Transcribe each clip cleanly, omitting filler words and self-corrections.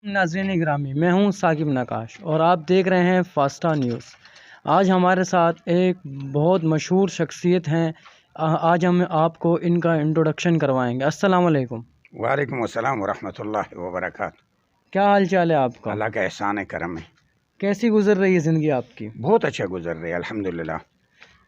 ناظرین گرامی، میں ہوں ثاقب نقاش اور آپ دیکھ رہے ہیں فاسٹا نیوز۔ آج ہمارے ساتھ ایک بہت مشہور شخصیت ہیں۔ آج ہم آپ کو ان کا انٹروڈکشن کروائیں گے۔ السلام علیکم۔ وعلیکم السلام ورحمۃ اللہ وبرکاتہ۔ کیا حال چال ہے آپ کا؟ اللہ کا احسان ہے، کرم ہے۔ کیسی گزر رہی ہے زندگی آپ کی؟ بہت اچھا گزر رہی ہے الحمدللہ۔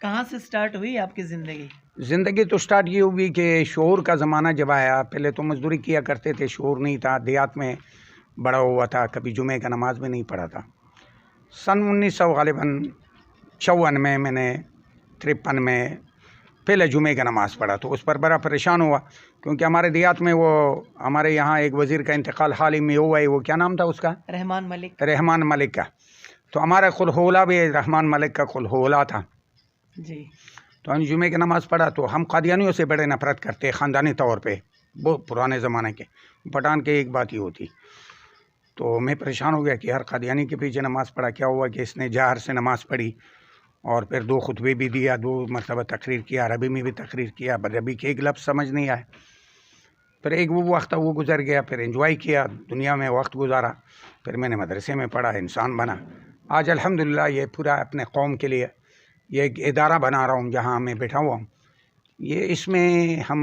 کہاں سے سٹارٹ ہوئی آپ کی زندگی؟ زندگی تو سٹارٹ یہ ہوئی کہ شعور کا زمانہ جب آیا، پہلے تو مزدوری کیا کرتے تھے، شعور نہیں تھا، دیہات میں بڑا ہوا تھا، کبھی جمعے کا نماز بھی نہیں پڑھا تھا۔ سن 1900 غالباً 54 میں نے 53 میں پہلے جمعے کا نماز پڑھا، تو اس پر بڑا پریشان ہوا، کیونکہ ہمارے دیہات میں وہ ہمارے یہاں ایک وزیر کا انتقال حال ہی میں ہوا ہے، وہ کیا نام تھا اس کا؟ رحمان ملک کا۔ تو ہمارا خلخولہ بھی رحمان ملک کا خلخولہ تھا جی۔ تو ہم جمعے کی نماز پڑھا تو ہم قادیانیوں سے بڑے نفرت کرتے خاندانی طور پہ، بہت پرانے زمانے کے پٹھان کے ایک بات ہی ہوتی۔ تو میں پریشان ہو گیا کہ ہر قادیانی کے پیچھے نماز پڑھا، کیا ہوا کہ اس نے جہر سے نماز پڑھی اور پھر 2 خطبے بھی دیا، 2 مرتبہ تقریر کیا، عربی میں بھی تقریر کیا، عربی کے ایک لفظ سمجھ نہیں آئے۔ پھر ایک وہ وقت وہ گزر گیا، پھر انجوائے کیا، دنیا میں وقت گزارا، پھر میں نے مدرسے میں پڑھا، انسان بنا۔ آج الحمدللہ یہ پورا اپنے قوم کے لیے یہ ایک ادارہ بنا رہا ہوں جہاں میں بیٹھا ہوا ہوں۔ اس میں ہم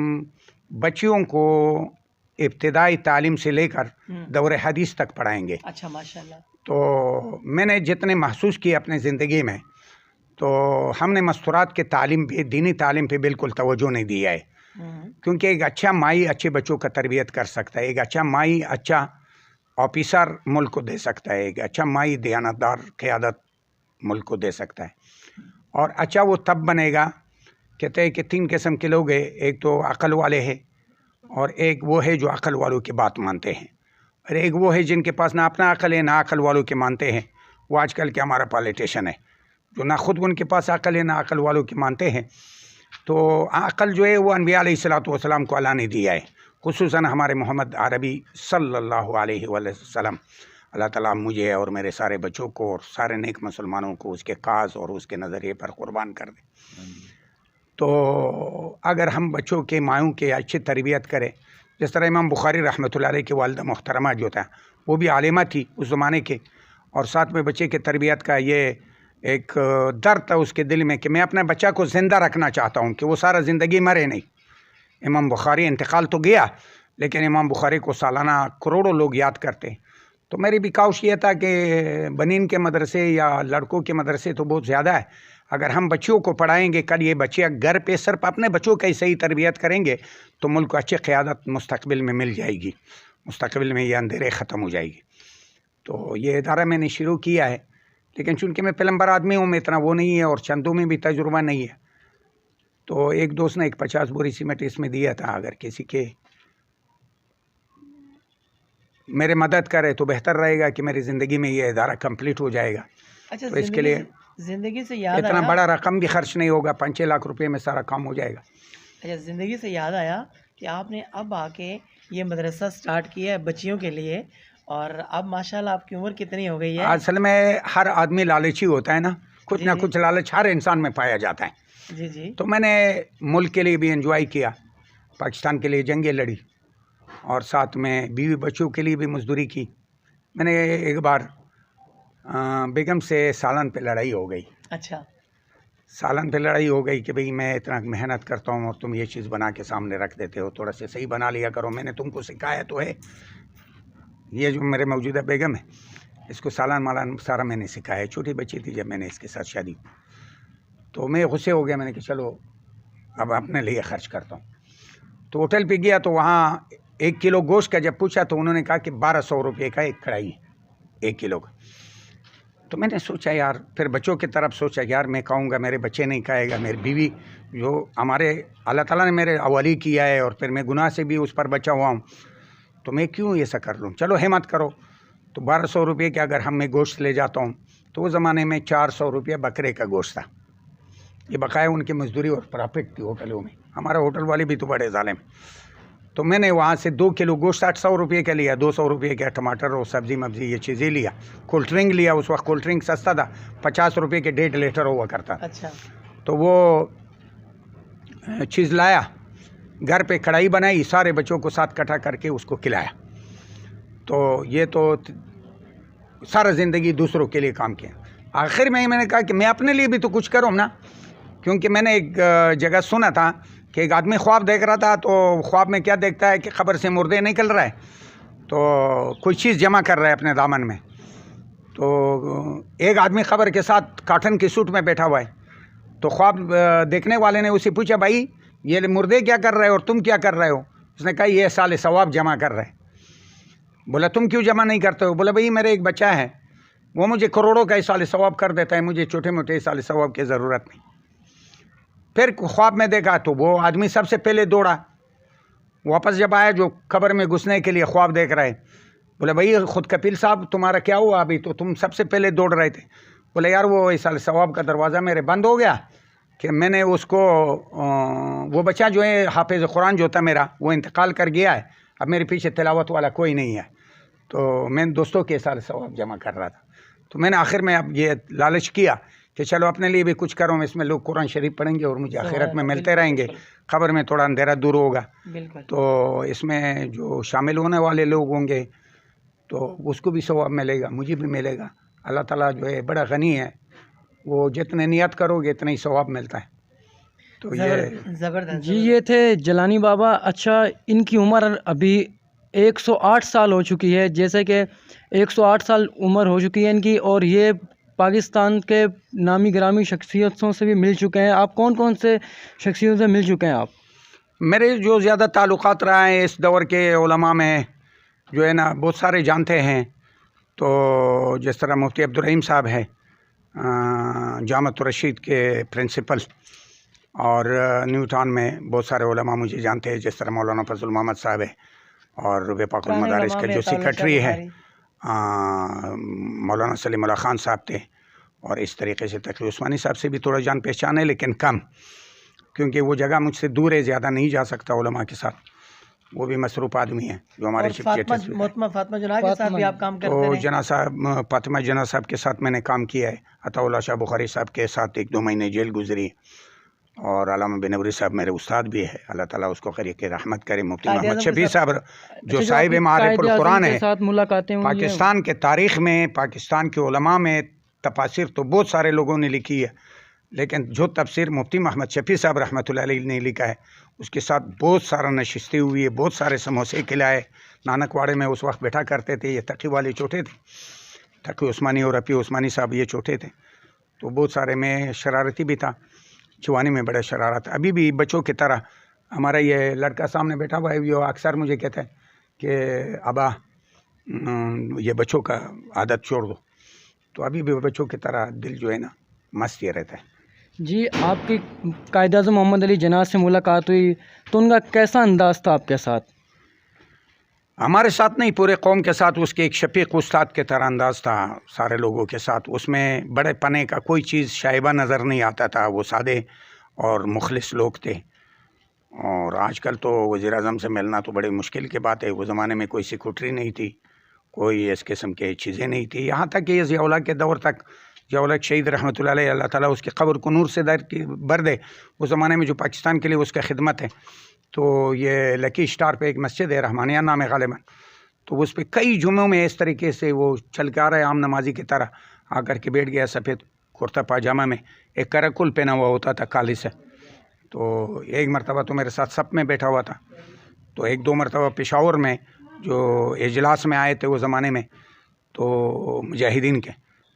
بچیوں کو ابتدائی تعلیم سے لے کر دور حدیث تک پڑھائیں گے۔ اچھا، ماشاءاللہ۔ تو میں نے جتنے محسوس کیے اپنے زندگی میں، تو ہم نے مستورات کے تعلیم پہ، دینی تعلیم پہ بالکل توجہ نہیں دیا ہے، کیونکہ ایک اچھا مائی اچھے بچوں کا تربیت کر سکتا ہے، ایک اچھا مائی اچھا آفیسر ملک کو دے سکتا ہے، ایک اچھا مائی دیانتدار قیادت ملک کو دے سکتا ہے۔ اور اچھا وہ تب بنے گا، کہتے ہیں کہ 3 قسم کے لوگ ہیں، ایک تو عقل والے ہیں، اور ایک وہ ہے جو عقل والوں کی بات مانتے ہیں، اور ایک وہ ہے جن کے پاس نہ اپنا عقل ہے نہ عقل والوں کے مانتے ہیں۔ وہ آج کل کے ہمارا پالیٹیشن ہے، جو نہ خود ان کے پاس عقل ہے نہ عقل والوں کے مانتے ہیں۔ تو عقل جو ہے وہ انبیاء علیہ السلام کو اللہ نے دیا ہے، خصوصاً ہمارے محمد عربی صلی اللہ علیہ وسلم۔ اللہ تعالیٰ مجھے اور میرے سارے بچوں کو اور سارے نیک مسلمانوں کو اس کے کاز اور اس کے نظریے پر قربان کر دے۔ تو اگر ہم بچوں کے مایوں کے اچھی تربیت کریں، جس طرح امام بخاری رحمۃ اللہ علیہ کی والدہ محترمہ جو تھا وہ بھی عالمہ تھی اس زمانے کے، اور ساتھ میں بچے کی تربیت کا یہ ایک درد تھا اس کے دل میں کہ میں اپنے بچہ کو زندہ رکھنا چاہتا ہوں کہ وہ سارا زندگی مرے نہیں۔ امام بخاری انتقال تو گیا، لیکن امام بخاری کو سالانہ کروڑوں لوگ یاد کرتے۔ تو میری بھی کاوش یہ تھا کہ بنین کے مدرسے یا لڑکوں کے مدرسے تو بہت زیادہ ہے، اگر ہم بچوں کو پڑھائیں گے، کل یہ بچے گھر پہ صرف اپنے بچوں کا ہی صحیح تربیت کریں گے تو ملک کو اچھی قیادت مستقبل میں مل جائے گی، مستقبل میں یہ اندھیرے ختم ہو جائے گی۔ تو یہ ادارہ میں نے شروع کیا ہے، لیکن چونکہ میں پلمبر آدمی ہوں، میں اتنا وہ نہیں ہے اور چندوں میں بھی تجربہ نہیں ہے، تو ایک دوست نے ایک 50 بوری سیمنٹ اس میں دیا تھا، اگر کسی کے میرے مدد کرے تو بہتر رہے گا کہ میری زندگی میں یہ ادارہ کمپلیٹ ہو جائے گا۔ اچھا، تو اس کے لیے زندگی سے یاد اتنا آیا، بڑا رقم بھی خرچ نہیں ہوگا، 5-6 لاکھ روپے میں سارا کام ہو جائے گا۔ اچھا، زندگی سے یاد آیا کہ آپ نے اب آ کے یہ مدرسہ سٹارٹ کیا ہے بچیوں کے لیے، اور اب ماشاءاللہ آپ کی عمر کتنی ہو گئی ہے؟ اصل میں ہر آدمی لالچی ہوتا ہے نا، کچھ نہ کچھ لالچ ہر انسان میں پایا جاتا ہے۔ جی جی۔ تو میں نے ملک کے لیے بھی انجوائے کیا، پاکستان کے لیے جنگیں لڑی، اور ساتھ میں بیوی بچوں کے لیے بھی مزدوری کی۔ میں نے ایک بار بیگم سے سالن پہ لڑائی ہو گئی۔ اچھا، سالن پہ لڑائی ہو گئی کہ بھئی میں اتنا محنت کرتا ہوں اور تم یہ چیز بنا کے سامنے رکھ دیتے ہو، تھوڑا سا صحیح بنا لیا کرو، میں نے تم کو سکھایا تو ہے۔ یہ جو میرے موجودہ بیگم ہے، اس کو سالن مالن سارا میں نے سکھایا، چھوٹی بچی تھی جب میں نے اس کے ساتھ شادی، تو میں غصے ہو گیا، میں نے کہا چلو اب اپنے لیے خرچ کرتا ہوں۔ تو ہوٹل پہ گیا تو وہاں 1 کلو گوشت کا جب پوچھا تو انہوں نے کہا کہ 1200 روپے کا ایک کڑھائی ہے 1 کلو کا۔ تو میں نے سوچا یار، پھر بچوں کی طرف سوچا یار میں کہوں گا میرے بچے نہیں کھائے گا، میری بیوی جو ہمارے اللہ تعالیٰ نے میرے حوالے کیا ہے، اور پھر میں گناہ سے بھی اس پر بچا ہوا ہوں، تو میں کیوں ایسا کر لوں، چلو ہمت کرو۔ تو 1200 روپے کے اگر ہم میں گوشت لے جاتا ہوں تو اس زمانے میں 400 روپیہ بکرے کا گوشت تھا، یہ بقایا ان کی مزدوری اور پرافٹ تھی ہوٹلوں میں، ہمارا ہوٹل والے بھی تو بڑے ظالم۔ تو میں نے وہاں سے 2 کلو گوشت 800 روپے کا لیا، 200 روپے کا ٹماٹر اور سبزی مبزی یہ چیزیں لیا، کولڈ ڈرنک لیا، اس وقت کولڈ ڈرنک سستا تھا، 50 روپے کے 1.5 لیٹر ہوا کرتا۔ اچھا، تو وہ چیز لایا، گھر پہ کڑھائی بنائی، سارے بچوں کو ساتھ کٹھا کر کے اس کو کھلایا۔ تو یہ تو سارا زندگی دوسروں کے لیے کام کیا. آخر میں نے کہا کہ میں اپنے لیے بھی تو کچھ کروں نا, کیونکہ میں نے ایک جگہ سنا تھا کہ ایک آدمی خواب دیکھ رہا تھا, تو خواب میں کیا دیکھتا ہے کہ قبر سے مردے نکل رہا ہے, تو کوئی چیز جمع کر رہا ہے اپنے دامن میں. تو ایک آدمی قبر کے ساتھ کاٹن کی سوٹ میں بیٹھا ہوا ہے. تو خواب دیکھنے والے نے اسے پوچھا, بھائی یہ مردے کیا کر رہے ہو اور تم کیا کر رہے ہو؟ اس نے کہا یہ سال ثواب جمع کر رہے. بولا تم کیوں جمع نہیں کرتے ہو؟ بولا بھائی میرے ایک بچہ ہے, وہ مجھے کروڑوں کا سال ثواب کر دیتا ہے, مجھے چھوٹے موٹے سال ثواب کی ضرورت نہیں. پھر خواب میں دیکھا تو وہ آدمی سب سے پہلے دوڑا. واپس جب آیا جو قبر میں گھسنے کے لیے خواب دیکھ رہے, بولا بھائی خود کپیل صاحب تمہارا کیا ہوا ابھی تو تم سب سے پہلے دوڑ رہے تھے؟ بولا یار وہ سال ثواب کا دروازہ میرے بند ہو گیا کہ میں نے اس کو وہ بچہ جو ہے حافظ قرآن جو تھا میرا وہ انتقال کر گیا ہے, اب میرے پیچھے تلاوت والا کوئی نہیں ہے, تو میں دوستوں کے سال ثواب جمع کر رہا تھا. تو میں نے آخر میں اب یہ لالچ کیا کہ چلو اپنے لیے بھی کچھ کروں, اس میں لوگ قرآن شریف پڑھیں گے اور مجھے آخرت میں ملتے رہیں گے, قبر میں تھوڑا اندھیرا دور ہوگا. تو اس میں جو شامل ہونے والے لوگ ہوں گے تو اس کو بھی ثواب ملے گا, مجھے بھی ملے گا. اللہ تعالیٰ جو ہے بڑا غنی ہے, وہ جتنے نیت کرو گے اتنا ہی ثواب ملتا ہے. تو یہ زبردست. جی یہ تھے جیلانی بابا. اچھا ان کی عمر ابھی 108 سال ہو چکی ہے, جیسے کہ 108 سال عمر ہو چکی ہے ان کی, اور یہ پاکستان کے نامی گرامی شخصیتوں سے بھی مل چکے ہیں. آپ کون کون سے شخصیتوں سے مل چکے ہیں آپ؟ میرے جو زیادہ تعلقات رہا ہے اس دور کے علماء میں جو ہے نا بہت سارے جانتے ہیں. تو جس طرح مفتی عبدالرحیم صاحب ہیں, جامعۃ الرشید کے پرنسپل, اور نیو ٹاؤن میں بہت سارے علماء مجھے جانتے ہیں, جس طرح مولانا فضل محمد صاحب ہے, اور وفاق المدارس کے جو سیکرٹری ہے مولانا سلیم اللہ خان صاحب تھے, اور اس طریقے سے تقی عثمانی صاحب سے بھی تھوڑا جان پہچان ہے, لیکن کم, کیونکہ وہ جگہ مجھ سے دور ہے, زیادہ نہیں جا سکتا علماء کے ساتھ. وہ بھی مصروف آدمی ہیں جو ہمارے چیف جسٹس. فاطمہ جناح کے ساتھ بھی آپ کام کرتے تو ہیں؟ جناح صاحب, فاطمہ جناح صاحب کے ساتھ میں نے کام کیا ہے. عطا اللہ شاہ بخاری صاحب کے ساتھ 1-2 مہینے جیل گزری, اور علامہ بنوری صاحب میرے استاد بھی ہے, اللہ تعالیٰ اس کو قریب کے رحمت کرے. مفتی محمد شفیع صاحب جو صاحب معارف القرآن ہے, پاکستان کے تاریخ میں, پاکستان کے علماء میں تفاسیر تو بہت سارے لوگوں نے لکھی ہے, لیکن جو تفسیر مفتی محمد شفیع صاحب رحمۃ اللہ علیہ نے لکھا ہے اس کے ساتھ بہت سارا نشستی ہوئی ہے, بہت سارے سموسے کھلائے. نانک واڑے میں اس وقت بیٹھا کرتے تھے, یہ تقی والے چھوٹے تھے, تقی عثمانی اور رفیع عثمانی صاحب یہ چھوٹے تھے. تو بہت سارے میں شرارتی بھی تھا, جوانی میں بڑا شرارت. ابھی بھی بچوں کی طرح ہمارا یہ لڑکا سامنے بیٹھا ہوا ہے, یہ اکثر مجھے کہتا ہے کہ ابا یہ بچوں کا عادت چھوڑ دو. تو ابھی بھی بچوں کی طرح دل جو ہے نا مست یہ رہتا ہے. جی آپ کی قائد اعظم محمد علی جناح سے ملاقات ہوئی تو ان کا کیسا انداز تھا آپ کے ساتھ؟ ہمارے ساتھ نہیں, پورے قوم کے ساتھ اس کے ایک شفیق استاد کے طرح انداز تھا سارے لوگوں کے ساتھ. اس میں بڑے پنے کا کوئی چیز شائبہ نظر نہیں آتا تھا. وہ سادے اور مخلص لوگ تھے. اور آج کل تو وزیر اعظم سے ملنا تو بڑی مشکل کی بات ہے. وہ زمانے میں کوئی سیکورٹری نہیں تھی, کوئی اس قسم کے چیزیں نہیں تھی. یہاں تک کہ ضیاء الحق کے دور تک, ضیاء الحق شہید رحمۃ اللہ علیہ, اللہ تعالیٰ اس کی قبر کو نور سے بھر دے, اس زمانے میں جو پاکستان کے لیے اس کا خدمت ہے, تو یہ لکی اسٹار پہ ایک مسجد ہے رحمانیہ نام ہے غالباً, تو اس پہ کئی جمعوں میں اس طریقے سے وہ چل کے آ رہا ہے عام نمازی کی طرح, آ کر کے بیٹھ گیا سفید کرتا پاجامہ میں, ایک کرکل پہنا ہوا ہوتا تھا کالی سے. تو ایک مرتبہ تو میرے ساتھ سب میں بیٹھا ہوا تھا. تو 1-2 مرتبہ پشاور میں جو اجلاس میں آئے تھے وہ زمانے میں تو مجاہدین کے,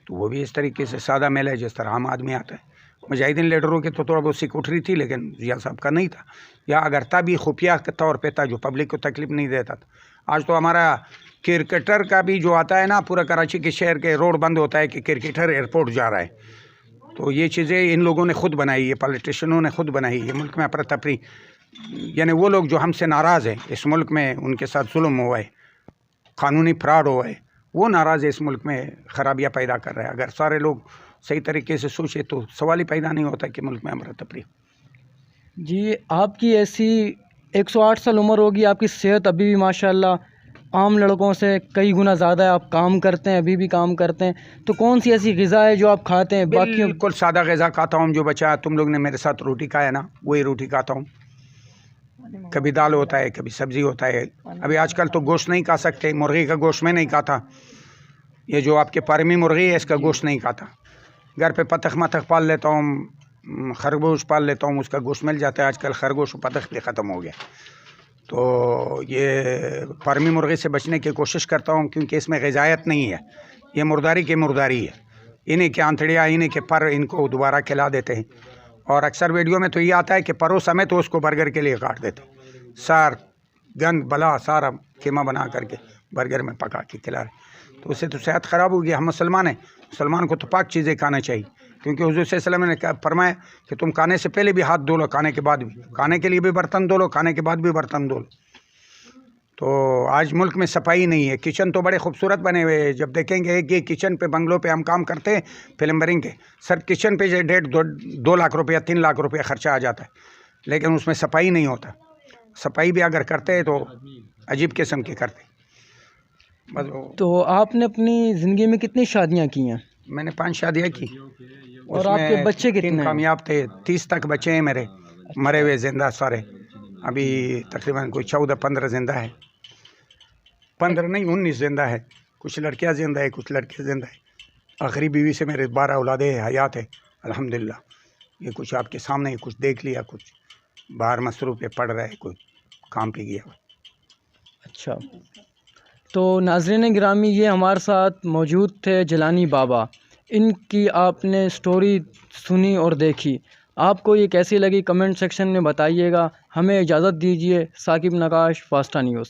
تو وہ بھی اس طریقے سے سادہ میل ہے جس طرح عام آدمی آتا ہے. مجاہدین لیڈروں کے تو تھوڑا بہت سیکورٹری تھی, لیکن ضیاء صاحب کا نہیں تھا, یا اگر تھا بھی خفیہ کے طور پہ تھا جو پبلک کو تکلیف نہیں دیتا تھا. آج تو ہمارا کرکٹر کا بھی جو آتا ہے نا, پورا کراچی کے شہر کے روڈ بند ہوتا ہے کہ کرکٹر ایئرپورٹ جا رہا ہے. تو یہ چیزیں ان لوگوں نے خود بنائی, یہ پالیٹیشنوں نے خود بنائی. یہ ملک میں افراتفری, یعنی وہ لوگ جو ہم سے ناراض ہیں, اس ملک میں ان کے ساتھ ظلم ہوا ہے, قانونی فراڈ ہوا ہے, وہ ناراض ہے, اس ملک میں خرابیاں پیدا کر رہے ہیں. اگر سارے لوگ صحیح طریقے سے سوچے تو سوال ہی پیدا نہیں ہوتا کہ ملک میں افراتفری. جی آپ کی ایسی 108 سال عمر ہوگی, آپ کی صحت ابھی بھی ماشاءاللہ عام لڑکوں سے کئی گنا زیادہ ہے, آپ کام کرتے ہیں, ابھی بھی کام کرتے ہیں, تو کون سی ایسی غذا ہے جو آپ کھاتے ہیں؟ باقیوں بالکل سادہ غذا کھاتا ہوں. جو بچا تم لوگ نے میرے ساتھ روٹی کھایا نا, وہی روٹی کھاتا ہوں. کبھی دال ہوتا ہے کبھی سبزی ہوتا ہے. ابھی آج کل تو گوشت نہیں کھا سکتے. مرغی کا گوشت میں نہیں کھاتا. یہ جو آپ کے پرمی مرغی ہے اس کا گوشت نہیں کھاتا. گھر پہ پتخ متخ پال لیتا ہوں, خرگوش پال لیتا ہوں, اس کا گوشت مل جاتا ہے. آج کل خرگوش و پتخ بھی ختم ہو گیا. تو یہ پرمی مرغی سے بچنے کی کوشش کرتا ہوں کیونکہ اس میں غذائیت نہیں ہے. یہ مرداری کی مرداری ہے. انہیں کے آنتڑیاں انہیں کے پر ان کو دوبارہ کھلا دیتے ہیں. اور اکثر ویڈیو میں تو یہ آتا ہے کہ پرو سمیت تو اس کو برگر کے لیے کاٹ دیتے. سار گند بلا سارا قیمہ بنا کر کے برگر میں پکا کے کھلا رہے. تو اس سے تو صحت خراب ہوگی. ہم مسلمان ہیں, مسلمان کو تو پاک چیزیں کھانا چاہیے کیونکہ حضور صلی اللہ علیہ وسلم نے فرمایا کہ تم کھانے سے پہلے بھی ہاتھ دھو لو, کھانے کے بعد بھی. کھانے کے لیے بھی برتن دھو لو, کھانے کے بعد بھی برتن دھو لو. تو آج ملک میں صفائی نہیں ہے. کچن تو بڑے خوبصورت بنے ہوئے ہیں. جب دیکھیں گے کہ کچن پہ بنگلوں پہ ہم کام کرتے ہیں پلمبرنگ کے, سر کچن پہ 2 لاکھ روپیہ 3 لاکھ روپیہ خرچہ آ جاتا ہے, لیکن اس میں صفائی نہیں ہوتا. صفائی بھی اگر کرتے ہیں تو عجیب قسم کی کرتے. بس تو آپ نے اپنی زندگی میں کتنی شادیاں کی ہیں؟ میں نے 5 شادیاں کی. اور آپ کے بچے کتنے 3 ہیں؟ کامیاب تھے. 30 تک بچے ہیں میرے, مرے ہوئے زندہ سارے. ابھی تقریباً کوئی 14-15 زندہ ہے. 15 نہیں 19 زندہ ہے. کچھ لڑکیاں زندہ ہے, کچھ لڑکے زندہ ہے. آخری بیوی سے میرے 12 اولادیں حیات ہے الحمدللہ. یہ کچھ آپ کے سامنے کچھ دیکھ لیا, کچھ باہر مصروف پہ پڑ رہا ہے, کوئی کام پہ گیا. اچھا, تو ناظرین گرامی یہ ہمارے ساتھ موجود تھے جیلانی بابا. ان کی آپ نے سٹوری سنی اور دیکھی. آپ کو یہ کیسی لگی کمنٹ سیکشن میں بتائیے گا. ہمیں اجازت دیجیے. ثاقب نقاش, فاسٹا نیوز.